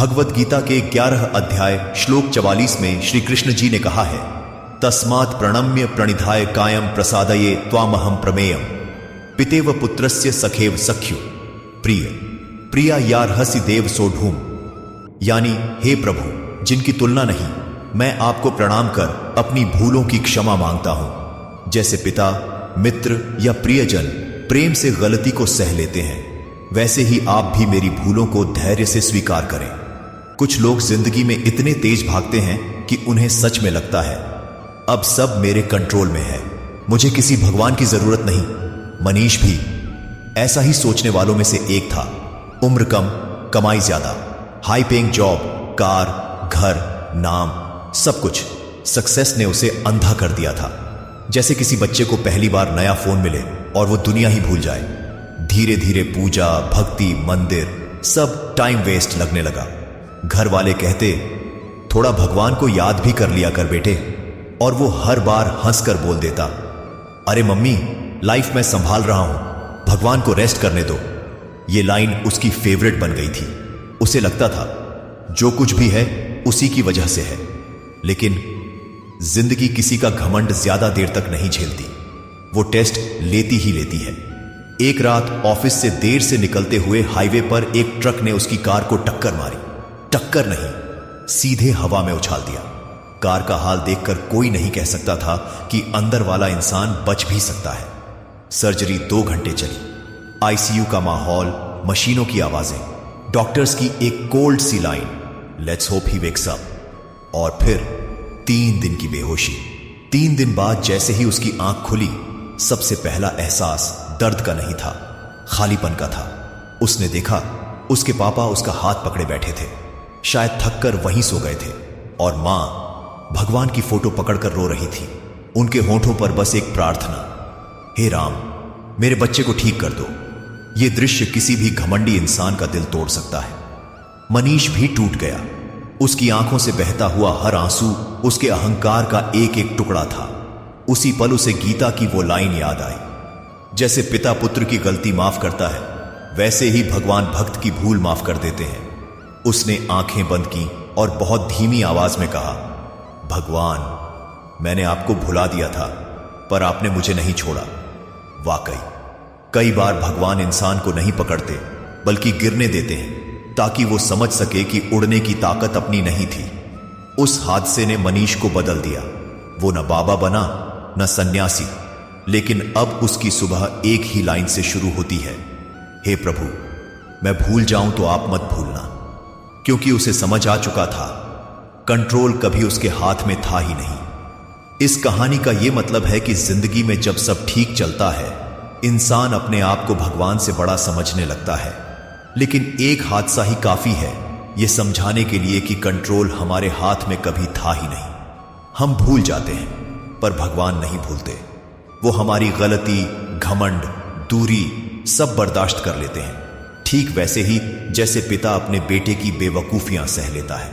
भगवत गीता के 11 अध्याय श्लोक 44 में श्री कृष्ण जी ने कहा है, तस्मात् प्रणम्य प्रणिधाय कायम प्रसादये त्वामहं प्रमेयम पितेव पुत्रस्य सखेव सख्यु प्रिय प्रिया यार्हसि देव सोढूम। यानी हे प्रभु, जिनकी तुलना नहीं, मैं आपको प्रणाम कर अपनी भूलों की क्षमा मांगता हूं। जैसे पिता, मित्र या प्रियजन प्रेम से गलती को सह लेते हैं, वैसे ही आप भी मेरी भूलों को धैर्य से स्वीकार करें। कुछ लोग जिंदगी में इतने तेज भागते हैं कि उन्हें सच में लगता है अब सब मेरे कंट्रोल में है, मुझे किसी भगवान की जरूरत नहीं। मनीष भी ऐसा ही सोचने वालों में से एक था। उम्र कम, कमाई ज्यादा, हाई पेइंग जॉब, कार, घर, नाम, सब कुछ। सक्सेस ने उसे अंधा कर दिया था। जैसे किसी बच्चे को पहली बार नया फोन मिले और वो दुनिया ही भूल जाए। धीरे धीरे पूजा, भक्ति, मंदिर सब टाइम वेस्ट लगने लगा। घर वाले कहते, थोड़ा भगवान को याद भी कर लिया कर बेटे, और वो हर बार हंसकर बोल देता, अरे मम्मी, लाइफ में संभाल रहा हूं, भगवान को रेस्ट करने दो। ये लाइन उसकी फेवरेट बन गई थी। उसे लगता था जो कुछ भी है उसी की वजह से है। लेकिन जिंदगी किसी का घमंड ज्यादा देर तक नहीं झेलती, वो टेस्ट लेती ही लेती है। एक रात ऑफिस से देर से निकलते हुए हाईवे पर एक ट्रक ने उसकी कार को टक्कर मारी। टक्कर नहीं, सीधे हवा में उछाल दिया। कार का हाल देखकर कोई नहीं कह सकता था कि अंदर वाला इंसान बच भी सकता है। सर्जरी 2 घंटे चली। आईसीयू का माहौल, मशीनों की आवाजें, डॉक्टर्स की एक कोल्ड सी लाइन, let's hope he wakes up. और फिर 3 दिन की बेहोशी। 3 दिन बाद जैसे ही उसकी आंख खुली, सबसे पहला एहसास दर्द का नहीं था, खालीपन का था। उसने देखा उसके पापा उसका हाथ पकड़े बैठे थे, शायद थककर वहीं सो गए थे, और मां भगवान की फोटो पकड़कर रो रही थी। उनके होंठों पर बस एक प्रार्थना, हे राम, मेरे बच्चे को ठीक कर दो। यह दृश्य किसी भी घमंडी इंसान का दिल तोड़ सकता है। मनीष भी टूट गया। उसकी आंखों से बहता हुआ हर आंसू उसके अहंकार का एक एक टुकड़ा था। उसी पल उसे गीता की वो लाइन याद आई, जैसे पिता पुत्र की गलती माफ करता है, वैसे ही भगवान भक्त की भूल माफ कर देते हैं। उसने आंखें बंद की और बहुत धीमी आवाज में कहा, भगवान, मैंने आपको भुला दिया था, पर आपने मुझे नहीं छोड़ा। वाकई कई बार भगवान इंसान को नहीं पकड़ते, बल्कि गिरने देते हैं, ताकि वो समझ सके कि उड़ने की ताकत अपनी नहीं थी। उस हादसे ने मनीष को बदल दिया। वो न बाबा बना, न सन्यासी, लेकिन अब उसकी सुबह एक ही लाइन से शुरू होती है, हे प्रभु, मैं भूल जाऊं तो आप मत भूलना। क्योंकि उसे समझ आ चुका था, कंट्रोल कभी उसके हाथ में था ही नहीं। इस कहानी का यह मतलब है कि जिंदगी में जब सब ठीक चलता है, इंसान अपने आप को भगवान से बड़ा समझने लगता है। लेकिन एक हादसा ही काफी है यह समझाने के लिए कि कंट्रोल हमारे हाथ में कभी था ही नहीं। हम भूल जाते हैं, पर भगवान नहीं भूलते। वो हमारी गलती, घमंड, दूरी सब बर्दाश्त कर लेते हैं, ठीक वैसे ही जैसे पिता अपने बेटे की बेवकूफियां सह लेता है।